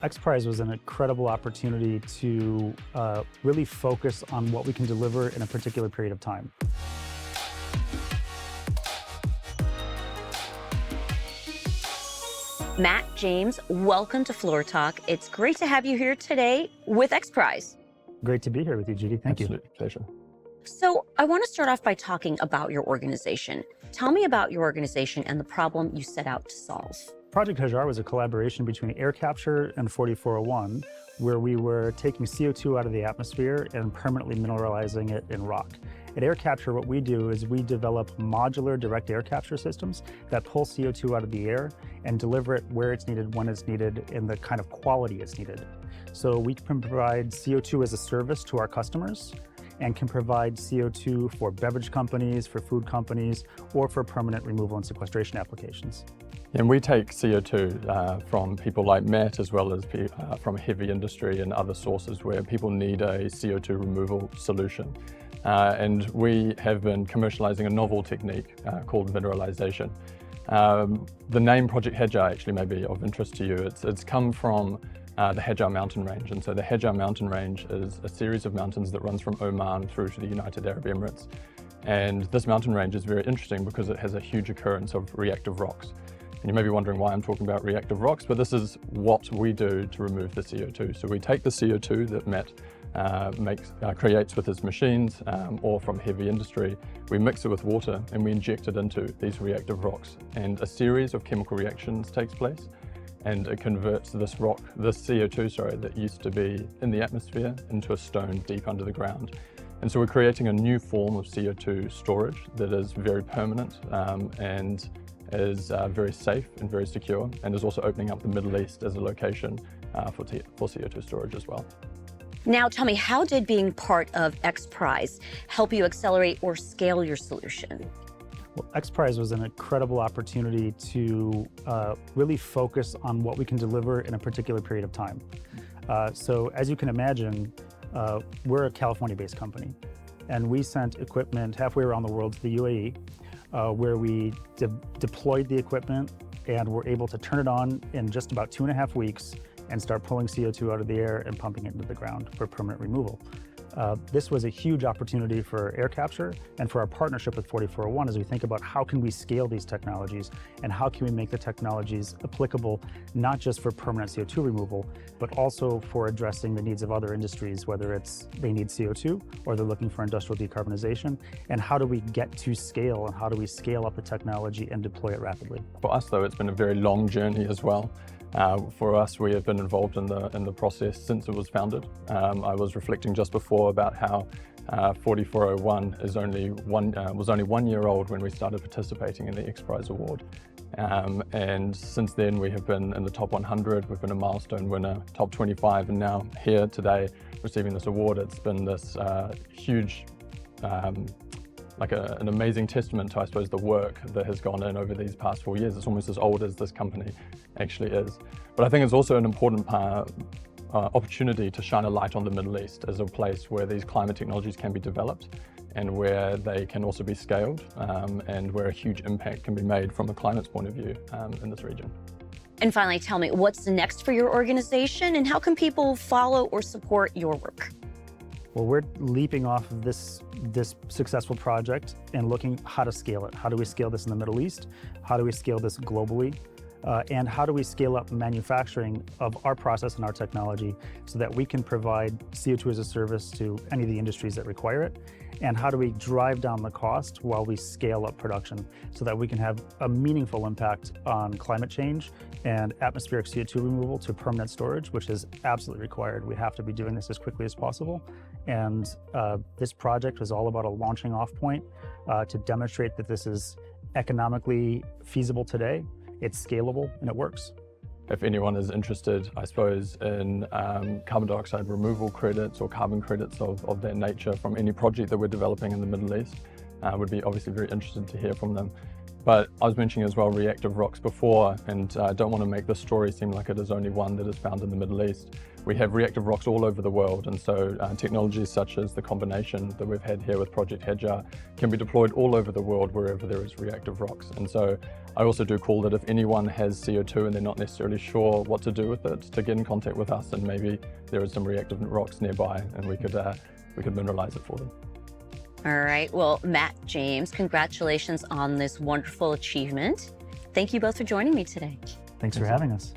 XPRIZE was an incredible opportunity to really focus on what we can deliver in a particular period of time. Matt, James, welcome to Floor Talk. It's great to have you here today with XPRIZE. Great to be here with you, Judy. Thank you. Absolute pleasure. So I want to start off by talking about your organization. Tell me about your organization and the problem you set out to solve. Project Hajar was a collaboration between Aircapture and 4401, where we were taking CO2 out of the atmosphere and permanently mineralizing it in rock. At Aircapture, what we do is we develop modular direct air capture systems that pull CO2 out of the air and deliver it where it's needed, when it's needed, in the kind of quality it's needed. So we can provide CO2 as a service to our customers and can provide CO2 for beverage companies, for food companies, or for permanent removal and sequestration applications. And we take CO2 from people like Matt, as well as from heavy industry and other sources where people need a CO2 removal solution. And we have been commercializing a novel technique called mineralization. The name Project Hajar actually may be of interest to you. It's come from the Hajar mountain range. And so the Hajar mountain range is a series of mountains that runs from Oman through to the United Arab Emirates. And this mountain range is very interesting because it has a huge occurrence of reactive rocks. And you may be wondering why I'm talking about reactive rocks, but this is what we do to remove the CO2. So we take the CO2 that Matt creates with his machines or from heavy industry, we mix it with water and we inject it into these reactive rocks. And a series of chemical reactions takes place and it converts this CO2 that used to be in the atmosphere into a stone deep under the ground. And so we're creating a new form of CO2 storage that is very permanent and is very safe and very secure, and is also opening up the Middle East as a location for CO2 storage as well. Now tell me, how did being part of XPRIZE help you accelerate or scale your solution? Well, XPRIZE was an incredible opportunity to really focus on what we can deliver in a particular period of time. So as you can imagine, we're a California-based company, and we sent equipment halfway around the world to the UAE, where we deployed the equipment and were able to turn it on in just about 2.5 weeks and start pulling CO2 out of the air and pumping it into the ground for permanent removal. This was a huge opportunity for Aircapture and for our partnership with 4401 as we think about how can we scale these technologies and how can we make the technologies applicable not just for permanent CO2 removal, but also for addressing the needs of other industries, whether it's they need CO2 or they're looking for industrial decarbonization, and how do we get to scale and how do we scale up the technology and deploy it rapidly. For us though, it's been a very long journey as well. For us, we have been involved in the process since it was founded. I was reflecting just before about how 4401 was only 1 year old when we started participating in the XPRIZE award. And since then we have been in the top 100, we've been a milestone winner, top 25, and now here today receiving this award. It's been this huge, an amazing testament to, I suppose, the work that has gone in over these past 4 years. It's almost as old as this company actually is. But I think it's also an important opportunity to shine a light on the Middle East as a place where these climate technologies can be developed and where they can also be scaled and where a huge impact can be made from a climate's point of view in this region. And finally, tell me, what's next for your organization and how can people follow or support your work? Well, we're leaping off of this successful project and looking how to scale it. How do we scale this in the Middle East? How do we scale this globally? And how do we scale up manufacturing of our process and our technology so that we can provide CO2 as a service to any of the industries that require it? And how do we drive down the cost while we scale up production so that we can have a meaningful impact on climate change and atmospheric CO2 removal to permanent storage, which is absolutely required. We have to be doing this as quickly as possible. And this project was all about a launching off point to demonstrate that this is economically feasible today, it's scalable, and it works. If anyone is interested, I suppose, in carbon dioxide removal credits or carbon credits of that nature from any project that we're developing in the Middle East, would be obviously very interested to hear from them. But I was mentioning as well reactive rocks before, and I don't want to make this story seem like it is only one that is found in the Middle East. We have reactive rocks all over the world, and so technologies such as the combination that we've had here with Project Hajar can be deployed all over the world wherever there is reactive rocks. And so I also do call that if anyone has CO2 and they're not necessarily sure what to do with it, to get in contact with us, and maybe there is some reactive rocks nearby and we could mineralize it for them. All right. Well, Matt, James, congratulations on this wonderful achievement. Thank you both for joining me today. Thanks for having us.